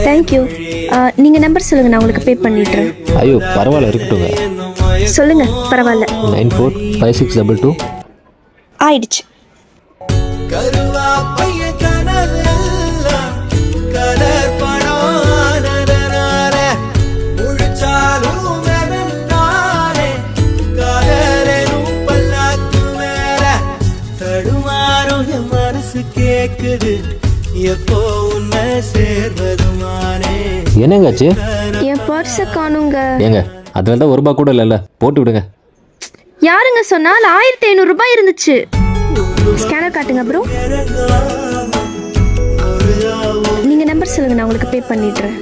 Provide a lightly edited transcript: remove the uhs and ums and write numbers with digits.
Thank you. நீங்க number சொல்லுங்க, நான் உங்களுக்கு பே பண்ணிடுறேன். ஐயோ பரவாயில்ல இருக்கட்டுங்க. சொல்லுங்க, பரவாயில்ல. 945622. ஆயிடுச்சு. என்னங்காச்சு? என் பர்ஸை காணுங்க. ஏங்க அதுல தான் ₹1 கூட இல்லைல்ல, போட்டு விடுங்க. யாருங்க சொன்னால் 1500 ரூபாய் இருந்துச்சு. ஸ்கேனர் காட்டுங்க ப்ரோ. நீங்க நம்பர் சொல்லுங்க, நான் உங்களுக்கு பே பண்ணிடுறேன்.